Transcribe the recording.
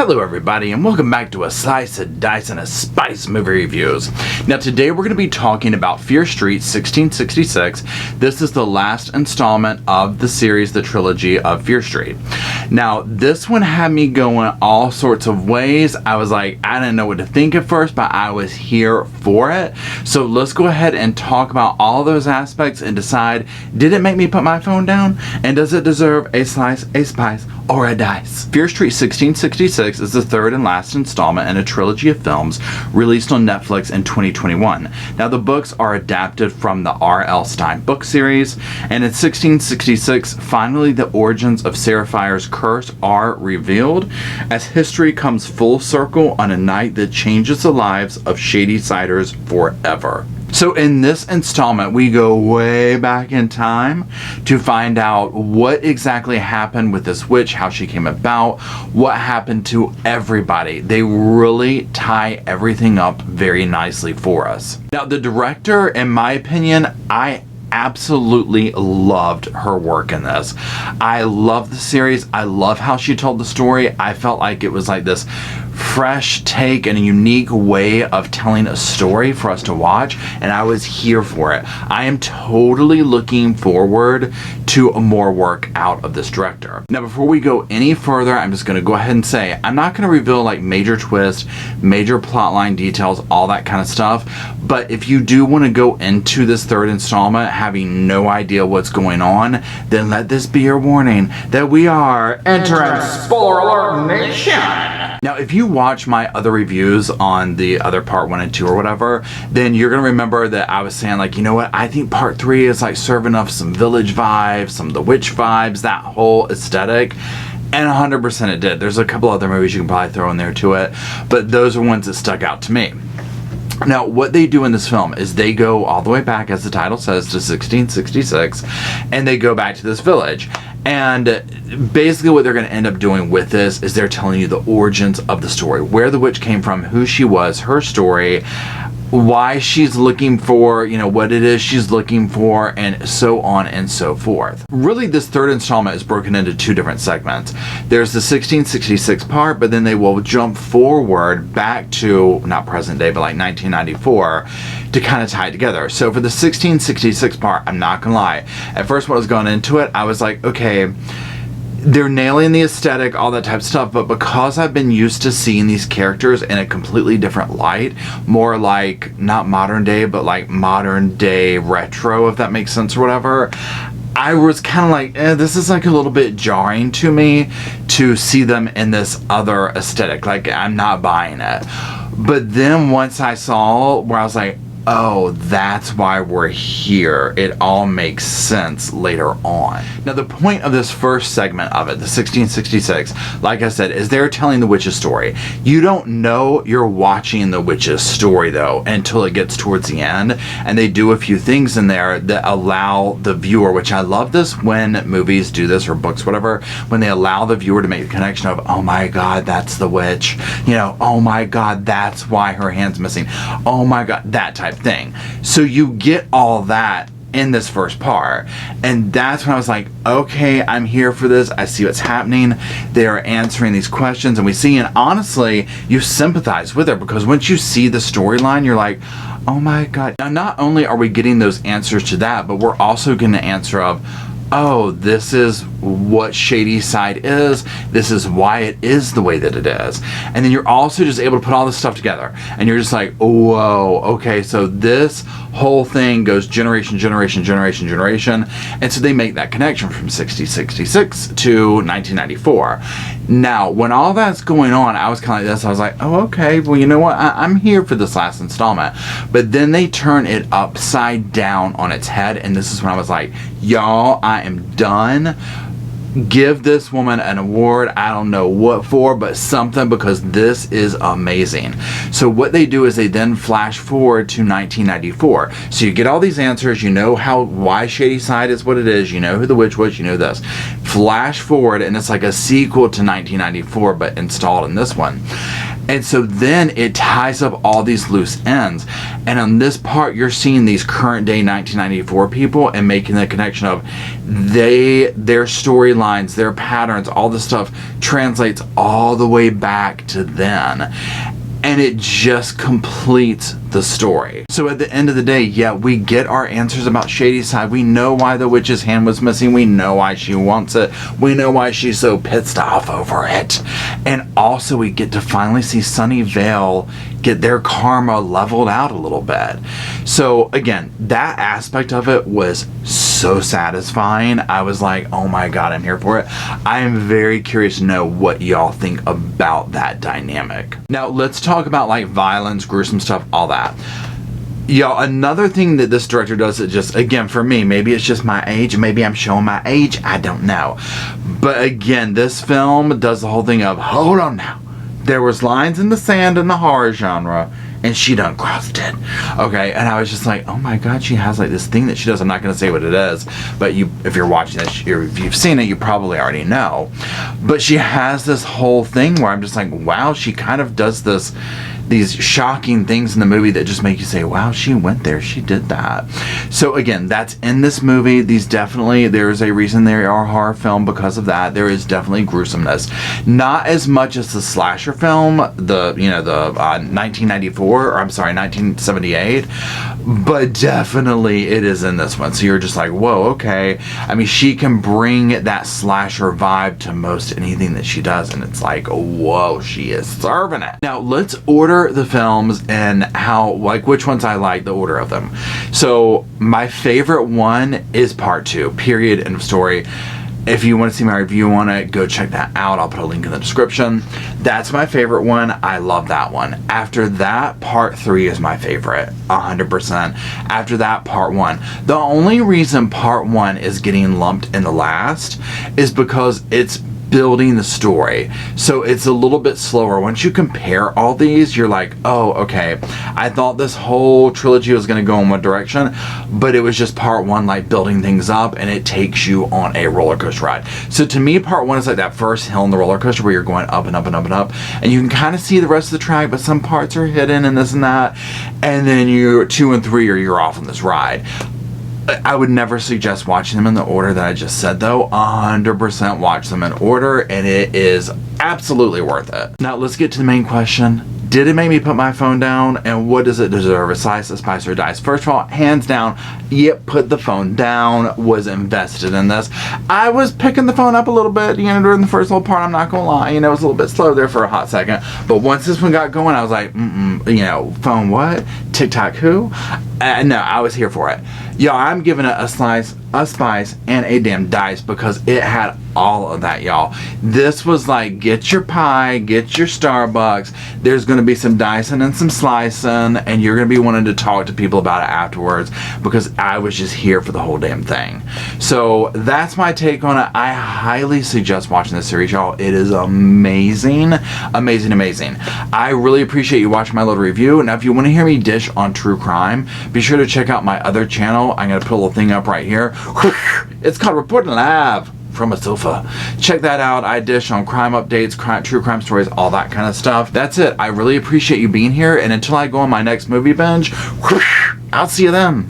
Hello everybody, and welcome back to a Slice, a Dice, and a Spice movie reviews. Now today we're going to be talking about Fear Street 1666. This is the last installment of the series, the trilogy of Fear Street. Now this one had me going all sorts of ways. I was like, I didn't know what to think at first, but I was here for it. So let's go ahead and talk about all those aspects and decide, did it make me put my phone down? And does it deserve a slice, a spice, or a dice? Fear Street 1666 is the third and last installment in a trilogy of films released on Netflix in 2021. Now the books are adapted from the R.L. Stine book series, and in 1666, finally the origins of Sarah Fier's curse are revealed as history comes full circle on a night that changes the lives of Shadysiders forever. So in this installment, we go way back in time to find out what exactly happened with this witch, how she came about, what happened to everybody. They really tie everything up very nicely for us. Now, the director, in my opinion, I absolutely loved her work in this. I love the series. I love how she told the story. I felt like it was like this fresh take and a unique way of telling a story for us to watch, and I was here for it. I am totally looking forward to more work out of this director. Now before we go any further, I'm just going to go ahead and say I'm not going to reveal like major twists, major plotline details, all that kind of stuff, but if you do want to go into this third installment having no idea what's going on, then let this be your warning that we are entering Spoiler Alert Nation! Now, if you watch my other reviews on the other part 1 and 2 or whatever, then you're going to remember that I was saying, like, you know what, I think part 3 is like serving up some village vibes, some of the witch vibes, that whole aesthetic. And 100% it did. There's a couple other movies you can probably throw in there to it, but those are ones that stuck out to me. Now, what they do in this film is they go all the way back, as the title says, to 1666, and they go back to this village. And basically what they're going to end up doing with this is they're telling you the origins of the story, where the witch came from, who she was, her story, why she's looking for, you know, what it is she's looking for, and so on and so forth. Really, this third installment is broken into 2 different segments. There's the 1666 part, but then they will jump forward back to, not present day, but like 1994 to kind of tie it together. So for the 1666 part, I'm not gonna lie, at first when I was going into it, I was like, okay, they're nailing the aesthetic, all that type of stuff, but because I've been used to seeing these characters in a completely different light, more like, not modern day, but like modern day retro, if that makes sense or whatever, I was kind of like, this is like a little bit jarring to me to see them in this other aesthetic. Like, I'm not buying it. But then once I saw where I was like, oh, that's why we're here, it all makes sense later on. Now the point of this first segment of it, the 1666, like I said, is they're telling the witch's story. You don't know you're watching the witch's story though until it gets towards the end, and they do a few things in there that allow the viewer, which I love this when movies do this or books, whatever, when they allow the viewer to make the connection of, oh my god, that's the witch, you know, oh my god, that's why her hand's missing, oh my god, that type thing. So you get all that in this first part, and that's when I was like, okay, I'm here for this. I see what's happening. They are answering these questions, and we see, and honestly, you sympathize with her, because once you see the storyline, you're like, oh my god. Now not only are we getting those answers to that, but we're also getting the answer of, oh, this is what Shadyside is, this is why it is the way that it is. And then you're also just able to put all this stuff together, and you're just like, whoa, okay, so this whole thing goes generation, generation, generation, generation, and so they make that connection from 1666 to 1994. Now, when all that's going on, I was kind of like this, I was like, oh, okay, well, you know what, I'm here for this last installment. But then they turn it upside down on its head, and this is when I was like, y'all, I am done. Give this woman an award. I don't know what for, but something, because this is amazing. So what they do is they then flash forward to 1994. So you get all these answers, you know why Shadyside is what it is, you know who the witch was, you know this. Flash forward, and it's like a sequel to 1994, but installed in this one. And so then it ties up all these loose ends. And on this part, you're seeing these current day 1994 people and making the connection of their storylines, their patterns, all this stuff translates all the way back to then. And it just completes the story. So at the end of the day, yeah, we get our answers about Shady's side. We know why the witch's hand was missing. We know why she wants it. We know why she's so pissed off over it. And also we get to finally see Sunnyvale get their karma leveled out a little bit. So again, that aspect of it was so satisfying. I was like, oh my god, I'm here for it. I am very curious to know what y'all think about that dynamic. Now let's talk about like violence, gruesome stuff, all that. Y'all, another thing that this director does that just, again, for me, maybe it's just my age, maybe I'm showing my age, I don't know. But again, this film does the whole thing of, hold on now, there was lines in the sand in the horror genre, and she done crossed it. Okay, and I was just like, oh my god, she has like this thing that she does. I'm not going to say what it is, but if you're watching this, if you've seen it, you probably already know. But she has this whole thing where I'm just like, wow, she kind of does these shocking things in the movie that just make you say, wow, she went there, she did that. So again, that's in this movie. There is a reason they are a horror film because of that. There is definitely gruesomeness. Not as much as the slasher film, the 1978, but definitely it is in this one. So you're just like, whoa, okay. I mean, she can bring that slasher vibe to most anything that she does, and it's like, whoa, she is serving it. Now let's order the films and which ones I like, the order of them. So my favorite one is part 2, period, end of story. If you want to see my review on it, go check that out. I'll put a link in the description. That's my favorite one. I love that one. After that, part 3 is my favorite, 100%. After that, part 1. The only reason part 1 is getting lumped in the last is because it's building the story, so it's a little bit slower. Once you compare all these, you're like, oh, okay, I thought this whole trilogy was going to go in one direction, but it was just part 1, like building things up, and it takes you on a roller coaster ride. So to me, part 1 is like that first hill in the roller coaster where you're going up and up and up and up, and you can kind of see the rest of the track, but some parts are hidden and this and that, and then 2 and 3 you're off on this ride. I would never suggest watching them in the order that I just said, though. 100% watch them in order, and it is absolutely worth it. Now let's get to the main question. Did it make me put my phone down, and what does it deserve? A slice, a spice, or a dice? First of all, hands down, yep, put the phone down, was invested in this. I was picking the phone up a little bit, during the first little part, I'm not gonna lie, it was a little bit slow there for a hot second, but once this one got going, I was like, phone what? TikTok who? No, I was here for it. Y'all, I'm giving it a slice, a spice, and a damn dice because it had all of that, y'all. This was like, get your pie, get your Starbucks, there's going to be some dicing and some slicing, and you're going to be wanting to talk to people about it afterwards because I was just here for the whole damn thing. So that's my take on it. I highly suggest watching this series, y'all. It is amazing, amazing, amazing. I really appreciate you watching my little review. Now if you want to hear me dish on true crime, be sure to check out my other channel. I'm going to put a little thing up right here. It's called Reporting Live from a Sofa. Check that out. I dish on crime updates, true crime stories, all that kind of stuff. That's it. I really appreciate you being here, and until I go on my next movie binge, I'll see you then.